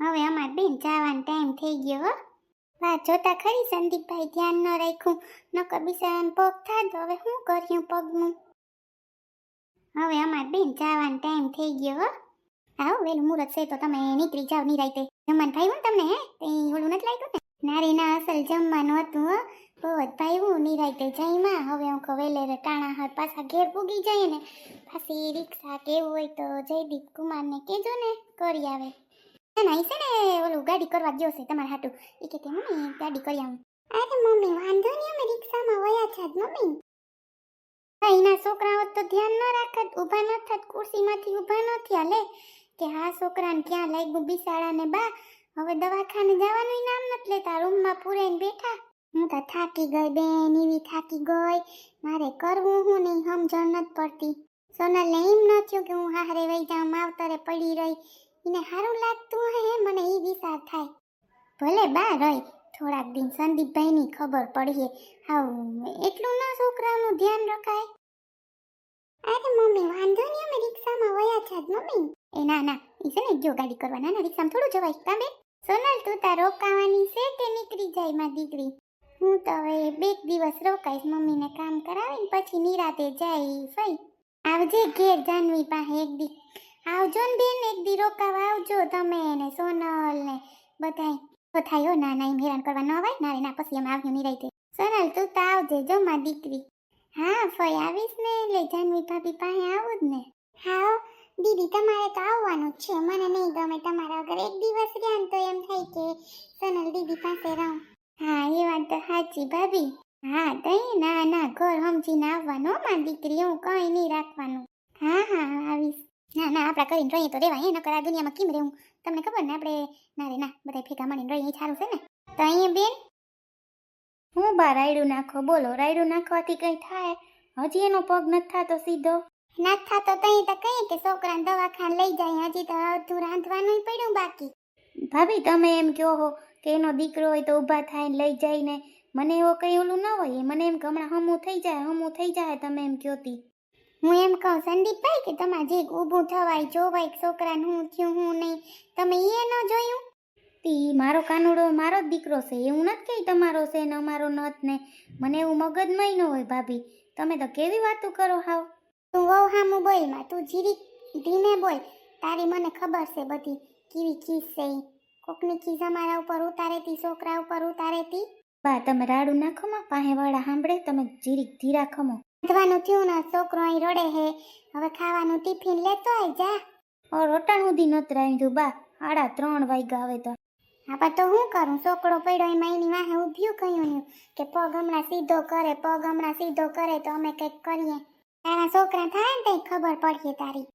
હવે અમાર બેન જવાનો ટાઈમ થઈ ગયો હો. વાત જોતા ખરી સંદીપભાઈ ધ્યાન ન રાખ્યું, નકર બિચારાને પગ થાત. હવે શું કર્યું પગનું? હવે અમાર બેન જવાનો ટાઈમ થઈ ગયો હો. આવો વેલું મુહૂર્ત છે તો તમે નીકળી જાવ નિરાયતે. જમવાનું ભાઈ તમને હે કઈ ઓલું નથી લાગ્યું ને? નારી ના અસલ જમવાનું હતું હો. બહુ જ ભાઈ હું નિરાયતે જઈમાં. હવે હું કહું વેલે ટાણા હાથ પાછા ઘેર પૂગી જાય ને, પાછી રિક્ષા કેવું હોય તો જયદીપ કુમારને કહેજો ને કરી આવે. ના છે ને ઓલું ગાડી કરવા ગયો છે તમારા હાટું. એ કે મમ્મી ગાડી કરી આવું. અરે મમ્મી વાંધો નહીં, અમે રિક્ષામાં વયા છે મમ્મી. એના છોકરાઓ તો ધ્યાન ન રાખત, ઊભા ન થાત, ખુરશીમાંથી ઊભા ન થયા લે કે હા છોકરાને ક્યાં લાગ્યું બિસાડાને. બા હવે દવાખાને જવાનું નામ નથી લેતા, રૂમમાં પૂરાઈને બેઠા. હું તો થાકી ગઈ બેન, એવી થાકી ગઈ. મારે કરવું હું નહીં સમજણ નથી પડતી. સોનલને એમ ન થયું કે હું હારે વહી જાઉં, માવતરે પડી રહી. એને સારું લાગતું હે, મને એ વિચાર થાય. ભલે બા રહી થોડાક દિન, સંદીપભાઈની ખબર પડીએ. હાવ એટલું ન છોકરાનું ધ્યાન રખાય. અરે મમ્મી વાંધો નહીં, અમે રિક્ષામાં વયા છે મમ્મી. એ ના ના, એ છે ને જો ગાડી કરવા. ના ના, રિક્ષામાં થોડું જવાય તાબે. સોનલ તું તાર રોકાવાની છે કે નીકળી જાય માં દીકરી? હું તો હવે 2 દિવસ રોકાઈશ, મમ્મીને કામ કરાવીને પછી નિરાતે જાય. ફઈ આવજે ઘેર જાનવી પાસે એક દી. આવજો ને બેન, એક દી રોકાવા આવજો તમે ને સોનલ ને બધાય. તો થાય હો. ના ના, એમ હેરાન કરવા ન અવાય. ના રે ના, પછી અમે આવ્યું નિરાતે. સોનલ તું તો આવજે જો માં દીકરી. હા ફઈ આવીશ ને, એટલે જાનવી ભાભી પાસે આવું જ ને. હા દીદી તમારે તો આવવાનું જ છે. મને નહીં ગમે તમારા વગર એક દિવસ રહ્યા ને તો એમ થાય કે સોનલ દીદી પાસે રહું. હા એ વાત તો સાચી ભાભી. હા તઈ ના ના, ઘર સમજીને આવવાનું માં દીકરી, હું કઈ નહીં રાખવાનું. હા હા આવીશ. ના ના, આપણા કરીને રહીએ તો રેવાય, નકર આ દુનિયામાં કેમ રહેવું? તમને ખબર ને આપણે ના રે ના બધા ભેગા મળીને રહીએ સારું છે ને. તો અહીંયા બેન હું બા રાયડું નાખો બોલો. રાયડું નાખવાથી કઈ થાય? હજી એનો પગ નથી થતો સીધો. નથી થતો તઈ તો કઈ કે છોકરાને દવાખાને લઈ જાય. હજી તો અડધું રાંધવાનું પડ્યું બાકી. ભાભી તમે એમ કહો હો કે એનો દીકરો હોય તો ઊભા થાય ને લઈ જાય ને, મને એવો કઈ ઓલું ન હોય. મને એમ કે હમણાં હમું થઈ જાય તમે એમ કહોતી. હું એમ કહું સંદીપભાઈ કે તમારે જે ઊભું થવાય જોવાય છોકરાને હું થયું હું નહીં, તમે એ ન જોયું? તી મારો કાનુડો મારો જ દીકરો છે, એવું નથી કે તમારો છે ને અમારો નથ ને. મને એવું મગજમાં ન હોય ભાભી. તમે તો કેવી વાતો કરો હાવ. તું વહુ હામું બોલ માં, તું જીરી ધીમે બોલ. તારી મને ખબર છે બધી કેવી ચીજ છે. કોકની ચીજ અમારા ઉપર ઉતારેતી, છોકરા ઉપર ઉતારેતી. બા તમે રાડું નાખો માં, પાસે વાળા સાંભળે. તમે જીરીક ધીરા ખમો. ખાવાનું થયું ને, છોકરો અહીં રડે હે. હવે ખાવાનું ટિફિન લેતો આય જા. રોટાણ સુધી નથી રાંધ્યું બા, 3:30 વાગ્યા આવે તો. હા તો હું કરું? છોકરો પડ્યો એમાં એની વાહે ઊભ્યું કહ્યું કે પગ હમણાં સીધો કરે તો અમે કંઈક કરીએ. તારા છોકરા થાય ને તઈ ખબર પડીએ તારી.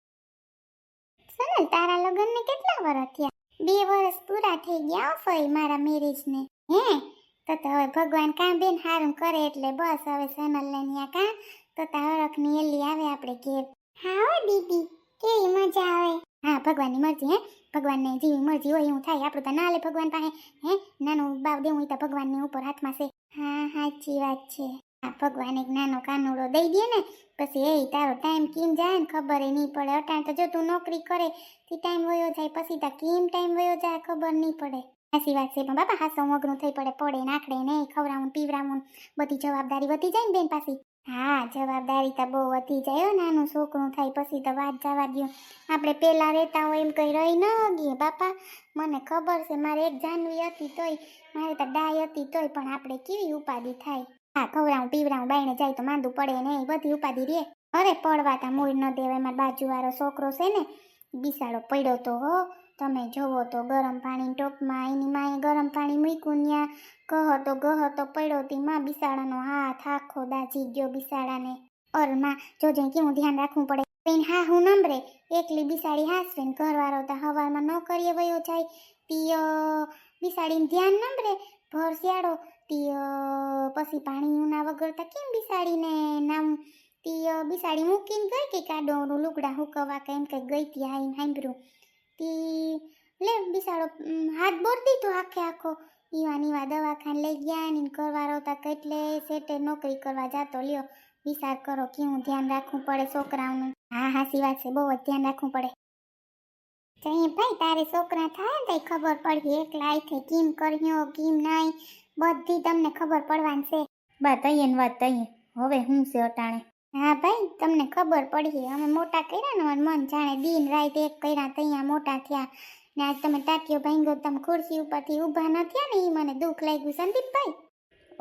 સોનલ તારા લગ્નને કેટલા વર્ષ થયા? 2 વર્ષ પૂરા થઈ ગયા ફઈ મારા મેરેજને. હે તો હવે ભગવાન કાં બેન હારું કરે એટલે બસ. હવે સોનલને ન્યા કાં તો હરખની એલી આવે આપણે ઘેર. હા હો દીદી કેવી મજા આવે. હા ભગવાનની મરજી. હે ભગવાનને જેવી મરજી હોય એવું થાય. આપણું તો ના લે ભગવાન પાસે. હે નાનું બાવ દેવું હોય તો ભગવાનની ઉપર હાથમાં છે. હા સાચી વાત છે. હા ભગવાન એક નાનો કાનુડો દઈ દે ને પછી એ તારો ટાઈમ કેમ જાય ને ખબર નહીં પડે. અટાણ તો જો તું નોકરી કરે તે ટાઈમ વયો જાય, પછી તો કેમ ટાઈમ વયો જાય ખબર નહીં પડે. સાચી વાત છે. પણ બાપા હાસો મગનું થઈ પડે નાખડે ને ખવડાવું પીવડાવું બધી જવાબદારી વધી જાય ને બેન પાછી. હા જવાબદારી તો બહુ વધી જાય. નાનું છોકરું થાય પછી તો વાત જવા દો. આપણે પેલા રહેતા હોય એમ કઈ રહી ન ગઈએ બાપા. મને ખબર છે, મારે એક જાનવી હતી તોય, મારે તો ડાય હતી તોય, પણ આપણે કેવી ઉપાધિ થાય. હા ખવડાવું પીવડાવું બાયણે જાય તો માંદું પડે ને એ બધી ઉપાધિ રે. અરે પડવાતા મૂળ ન દેવાય. મારા બાજુવાળો છોકરો છે ને બિસાડો પડ્યો તો હો. તમે જોવો તો ગરમ પાણી ટોપમાં એની માએ ગરમ પાણી મૂક્યું ત્યાં ગહતો પડ્યો તી માં બિસાડાનો હાથ આખો દાજી ગયો બિસાડાને. ઓર માં જોજે કેવું ધ્યાન રાખવું પડે. બેન હા હું નંબરે એકલી બિસાડી હાસવે ને ઘરવાળો તો હવારમાં ન કરીએ વયો જાય તી બિસાડીને ધ્યાન નંબરે ભર શિયાળો તી પછી પાણી ઉના વગર તો કેમ બિસાડીને નામ તી બિસાડી મૂકીને ગઈ કે કાડોનું લુગડા હુકવા કે એમ કંઈક ગઈ તી. આઈને સાંભળ્યું તી લે બિસાડો હાથ બોર દીધો આખો. ઈવા દવાખાને લઈ ગયા ને ઘરવાળો તા કેટલે સેટે નોકરી કરવા જાતો. લ્યો વિચાર કરો કેવું ધ્યાન રાખવું પડે છોકરાઓનું. હા હાસી વાત છે, બહુ જ ધ્યાન રાખવું પડે. જઈએ ભાઈ તારે છોકરા થાય ને ખબર પડી એકલા આઈથે કેમ કર્યો કેમ નહીં બધી તમને ખબર પડવાની છે. બા તૈયે વાત તૈયે હવે હું છે અટાણે. હા ભાઈ તમને ખબર પડી અમે મોટા કર્યા ને મારું મન જાણે દિન રાત એક કર્યા તૈયા મોટા થયા ને આજ તમે ટાટિયો ભાંગો તમે ખુરશી ઉપરથી ઊભા ન થયા ને એ મને દુઃખ લાગ્યું સંદીપભાઈ.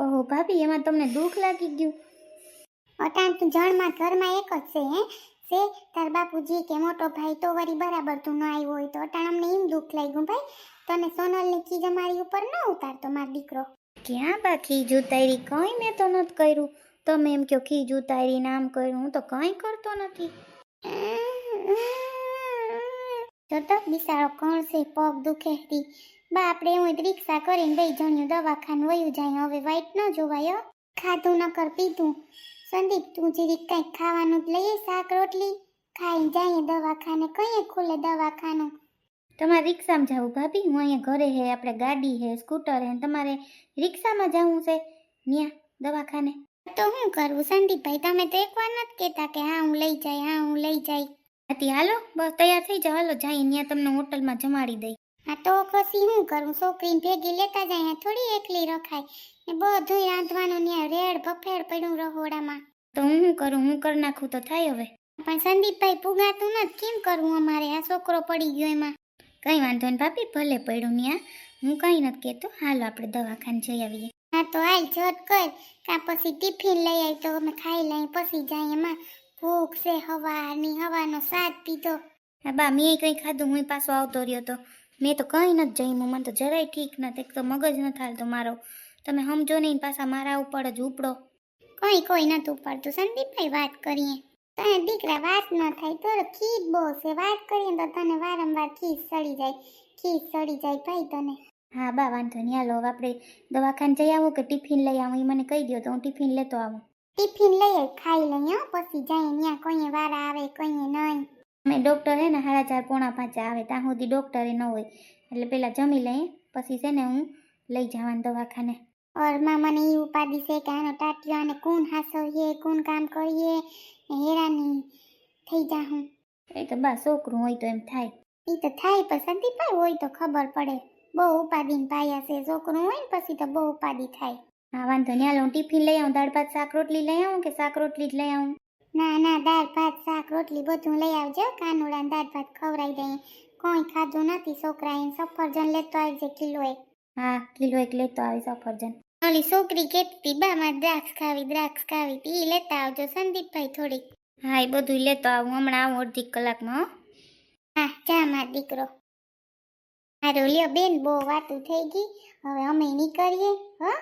ઓહો ભાભી એમાં તમને દુઃખ લાગી ગયું? અટાણ તું જણમાં ઘરમાં એક જ છે તાર બાપુજી કે મોટો ભાઈ તો વળી બરાબર તું ન આવ્યો હોય તો અટાણ અમને એમ દુઃખ લાગ્યું ભાઈ તને સોનલની ચીજ અમારી ઉપર ન ઉતારતો મારો દીકરો. ક્યાં બા ખીજ ઉતારી? કંઈ મેં તો નથી કર્યું. તમે એમ કહો ખીજ ઉતારી નામ કર્યું, હું તો કંઈ કરતો નથી. જો તો બિસારો કોણ છે પગ દુખેતી બા આપણે એવું રિક્ષા કરીને બે જણ્યું દવાખાનું વયું જાય હવે વાઈટ ન જોવાય. ખાધું ન કર પીધું સંદીપ તું જીરીક કંઈક ખાવાનું જ લઈએ શાક રોટલી ખાઈ જાય દવાખાને કઈએ ખુલે દવાખાનું. તમારે રિક્ષામાં જવું ભાભી? હું અહીંયા ઘરે હે આપણે ગાડી હે સ્કૂટર હે તમારે રિક્ષામાં જવું છે ન્યા દવાખાને? તો શું કરવું સંદીપભાઈ તમે તો એકવાર નથી કહેતા કે હા હું લઈ જાય હા હું લઈ જાય. હતી હાલો બસ તૈયાર થઈ જાઓ હાલો જાય ત્યાં તમને હોટલમાં જમાડી દઈ. હા તો પછી શું કરું છોકરીને ભેગી લેતા જાય થોડી એકલી રખાય ને બધું રાંધવાનું ત્યાં રેડ બફેડ પડ્યું રહોડામાં. તો હું શું કરું? હું કરી નાખું તો થાય હવે. પણ સંદીપભાઈ પુગાતું નથી કેમ કરવું અમારે આ છોકરો પડી ગયો એમાં. કંઈ વાંધો નહીં ભાભી ભલે પડ્યું ત્યાં હું કંઈ નથી કહેતો હાલો આપણે દવાખાને જઈ આવીએ. હા તો હાલ ઝટ કર કાં પછી ટિફિન લઈ આવી તો અમે ખાઈ લઈએ પછી જાય એમાં ભૂખ છે હવાનો સાદ પીધો. હા બા મેં કંઈ ખાધું હું પાછો આવતો રહ્યો તો મેં તો કંઈ નથી જમ્યું મને તો જરાય ઠીક નથી એક તો મગજ નથી હાલતો મારો. તમે સમજો નહીં પાછા મારા ઉપર જ ઉપડો. કોઈ નથી ઉપાડતું સંદીપભાઈ વાત કરીએ તને દીકરા વાત ન થાય તો ખીજ બહુ છે વાત કરીએ તો તને વારંવાર ખીજ સડી જાય ભાઈ તને. હા બા વાંધો નહીં હાલો હવે આપણે દવાખાને જઈ આવો કે ટિફિન લઈ આવું એ મને કહી દો તો હું ટિફિન લેતો આવું. ટિફિન લઈએ ખાઈ લઈએ પછી જાય ત્યાં કોઈએ વારા આવે કોઈએ નહીં. અમે ડૉક્ટર હે ને 4:30 પોણા 5 આવે ત્યાં સુધી ડૉક્ટરે ન હોય એટલે પહેલાં જમી લઈએ પછી છે ને હું લઈ જવાનું દવાખાને. ઓરમાં મને એ ઉપાધિ છે કે આનો ટાટિયો આને કોણ હાસવીએ કોણ કામ કરીએ હેરાની થઈ જાઉં. એ તો બા છોકરું હોય તો એમ થાય. એ તો થાય પણ સંદીપભાઈ હોય તો ખબર પડે બહુ ઉપાધિને પાયા છે છોકરું હોય ને પછી તો બહુ ઉપાધિ થાય. હા વાંધો નહીં હાલો હું ટિફિન લઈ આવું દાળ ભાત શાક રોટલી લઈ આવું કે શાક રોટલી જ લઈ આવું? ના દાળ ભાત શાક રોટલી બધું લઈ આવજો કાનુડાને દાળ ભાત ખવડાવી દઈએ કોઈ ખાધું નથી છોકરાએ સફરજન લેતો આવજે કિલો 1. હા કિલો 1 લેતો આવી સફરજન. ઓલી છોકરી કહેતી બા મારે દ્રાક્ષ ખાવી તી લેતા આવજો સંદીપભાઈ થોડીક. હા એ બધું લેતો આવું હમણાં આવું અડધી કલાકમાં. હા જા માર દીકરો. હારું લ્યો બેન બહુ વાતું થઈ ગઈ હવે અમે નીકળીએ. હા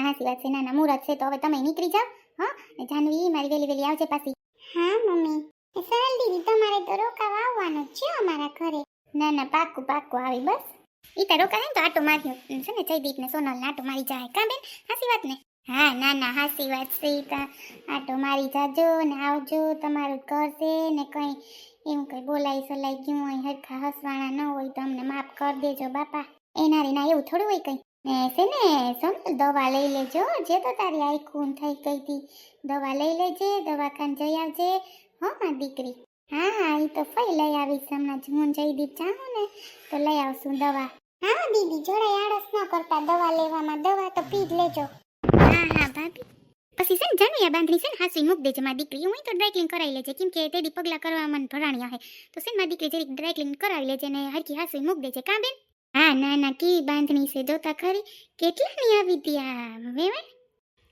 સાચી વાત છે નાના મુહૂર્ત છે તો હવે તમે નીકળી જાઓ. હા જાનવી મારી વેલી આવજે પાછી. હા મમ્મી સરળ દીદી તમારે તો રોકાવા આવવાનું જ છે અમારા ઘરે. ના પાક્કું આવી બસ ઈ તો રોકાય ને તો આટો માર્યો છે ને જયદીપ ને સોનલ ને આટો મારી જાય કા બેન હાસી વાત ને. હા ના હાસી વાત છે તા આટો મારી જાજો ને આવજો તમારું ઘર છે ને કઈ એવું કઈ બોલાઈ સલાઈ ગયું હોય હરખા હસવાના ન હોય તો અમને માફ કરી દેજો બાપા. એના રે ના એવું થોડું હોય કઈ છે ને સોનલ દવા લઈ લેજો જે તો તારી આઈ ખૂન થઈ ગઈ હતી દવા લઈ લેજે દવાખાને જઈ આવજે હો મારી દીકરી. હા એ તો ફઈ લઈ આવીશ હમણાં હું જયદીપ જાઉં ને તો લઈ આવશું દવા. હા દીદી જોડાઈ આળસ ન કરતા દવા લેવામાં દવા તો પી જ લેજો. હા ભાભી પછી છે ને જાણવી આ બાંધણી છે ને હાસી મૂક દેજે મારી દીકરી હું તો ડ્રાયક્લિંગ કરાવી લેજે કેમ કે તેડી પગલા કરવા મને ભરાણી હે તો છે ને મારી દીકરી જરીક ડ્રાયક્લિંગ કરાવી લેજે ને હરકી હાસી મૂક દેજે કા બેન. હા ના કી બાંધણી છે જોતા ખરી કેટલાની આવી હતી આ વેવે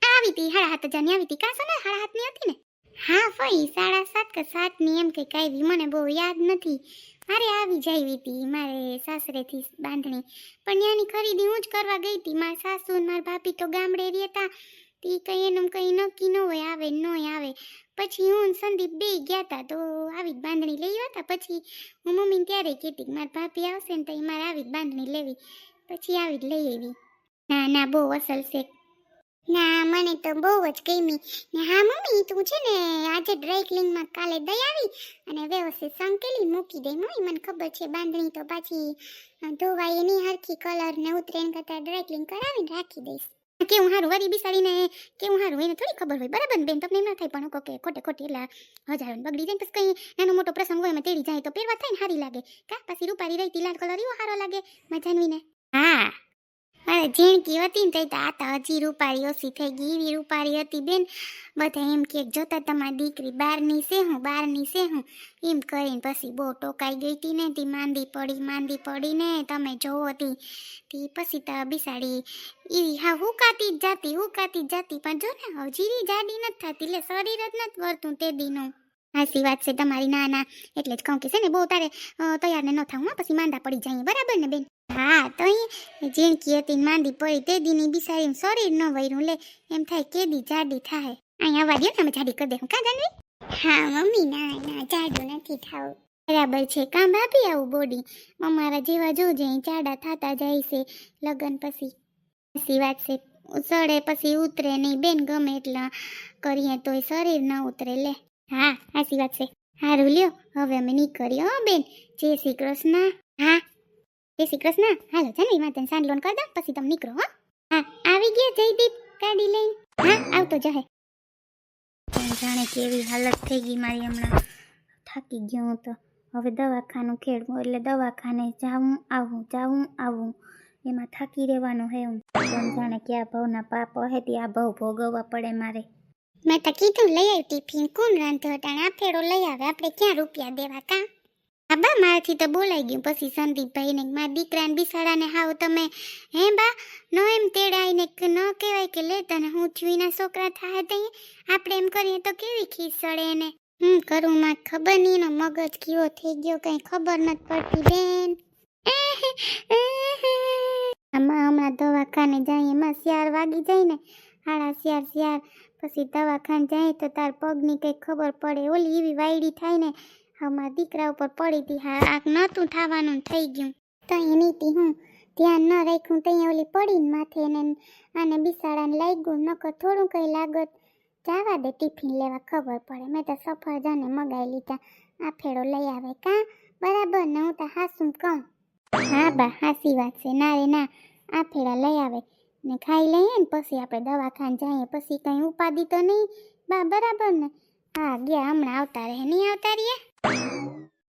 આવી હતી 7.5 હજારની આવી હતી કા સોના 7.5 ની હતી ને. હા ફઈ 7.5 કે 7 ની એમ કઈક આવી મને બહુ યાદ નથી. મારે આવી જાવી હતી મારે સાસરેથી બાંધણી પણ ત્યાંની ખરીદી હું જ કરવા ગઈ હતી મારા સાસુ ને મારા ભાભી તો ગામડે રહેતા તી કઈ એનું કઈ નક્કી ન હોય આવે ન આવે પછી હું સંદીપ બે ગયા હતા તો આવી જ બાંધણી લઈ હતા પછી હું મમ્મીને ત્યારે કહેતી મારા ભાભી આવશે ને તો એ મારે આવી જ બાંધણી લેવી પછી આવી જ લઈ આવી. ના બહુ અસલ છે. ના મને તો બહુ જ ગમી ને હા મમ્મી તું છે ને આજે ડ્રાય ક્લીનમાં કાલે દઈ આવી અને વ્યવસ્થિત સંકેલી મૂકી દે મમ્મી મને ખબર છે બાંધણી તો પાછી ધોવાય એની હરખી કલર ને ઉતરે એન કરતાં ડ્રાય ક્લીન કરાવીને રાખી દઈશ. કેવું સારું વરી બિસાડીને કેવું સારું એને થોડી ખબર હોય બરાબર ને બેન તમને એમ ના થાય પણ કે ખોટે ખોટી એટલે હજારો બગડી જાય પછી કંઈ નાનો મોટો પ્રસંગ હોય એમાં તેડી જાય તો પહેરવા થાય ને સારી લાગે કા પછી રૂપારી રહી લાલ કલર એવો સારો લાગે મજાનવીને હા અરે ઝીણકી હતી ને તો આ તો હજી રૂપારી ઓછી થઈ ગઈ એવી રૂપારી હતી બેન બધા એમ કે જોતા તમારી દીકરી બારની છે હું એમ કરીને પછી બહુ ટોકાઈ ગઈ હતી ને તી માંદી પડી ને તમે જોવો તી પછી તો બિસાડી એવી હા હુકાતી જ જાતી પણ જો ને હજીરી જાડી નથી થતી એટલે શરીર જ નથી વળતું તે દીનું હાસી વાત છે તમારી ના એટલે જ કહું કે છે ને બહુ તારે તૈયાર ને ન થાવું પછી માંદા પડી જાય બરાબર ને બેન હા તો ઝીણકી હતી માંદી પડી તે દીની બિસાડી શરીર ન વૈરું લે એમ થાય કેદી જાડી થાય અહીં આવવા દો ને અમે જાડી કરી દે કા જાનવી હા મમ્મી ના જાડું નથી થાવું બરાબર છે કામ ભાભી આવું બોડી અમારા જેવા જોજે જાડા થતા જાય છે લગન પછી હાસી વાત છે સડે પછી ઉતરે નહીં બેન ગમે એટલા કરીએ તોય શરીર ન ઉતરે લે હા હાસી વાત છે હારું લ્યો હવે અમે નીકળીએ હો બેન જય શ્રી કૃષ્ણ હા જય શ્રી કૃષ્ણ હાલો જાનવી માતાને સાંડલોન કરી દો પછી તમે નીકળો હો હા આવી ગયા જયદીપ ગાડી લઈને હા આવતો જહે જાણે કેવી હાલત થઈ ગઈ મારી હમણાં થાકી ગયો હું તો હવે દવાખાનું ખેડવું એટલે દવાખાને જાવું એમાં થાકી રહેવાનું હે હું જાણે કે આ ભાવના પાપ હે તે આ ભાવ ભોગવવા પડે મારે મેં તો કીધું લઈ આવી ટિફિન કોણ રાંધો હતા આ ફેરો લઈ આવે આપણે ક્યાં રૂપિયા દેવા કા હા બા મારાથી તો બોલાઈ ગયું પછી સંદીપભાઈને મારા દીકરાને બિસાડાને હાવ તમે હે બા નો એમ તેડાઈને ન કહેવાય કે લે તને હું છુઈના છોકરા થાય તઈ આપણે એમ કરીએ તો કેવી ખીસ સડે એને કરું માં ખબર નહીં એનો મગજ કેવો થઈ ગયો કઈ ખબર નથી પડતી બેન હમણાં દવાખાને જાય એમાં 4 વાગી જાય ને 4:30 પછી દવાખાને જાય તો તાર પગની કંઈ ખબર પડે ઓલી એવી વાયડી થાય ને મારા દીકરા ઉપર પડી હતી હા આ નહોતું થવાનું થઈ ગયું તઈ નીતિ હું ધ્યાન ન રાખ્યું ત્યાં ઓલી પડીને માથે એને આને બિસાડાને લાગ્યું નકર થોડું કંઈ લાગત જવા દે ટિફિન લેવા ખબર પડે મેં તો સફરજને મગાવી લીધા આ ફેરો લઈ આવે કાં બરાબર ને હું તો હાસું કહું હા બા હાસી વાત છે ના રે ના આ ફેરા લઈ આવે ને ખાઈ લઈએ ને પછી આપણે દવાખાને જઈએ પછી કંઈ ઉપાધિ તો નહીં બા બરાબર ને હા ગયા હમણાં આવતા રહે નહીં આવતા રહ્યા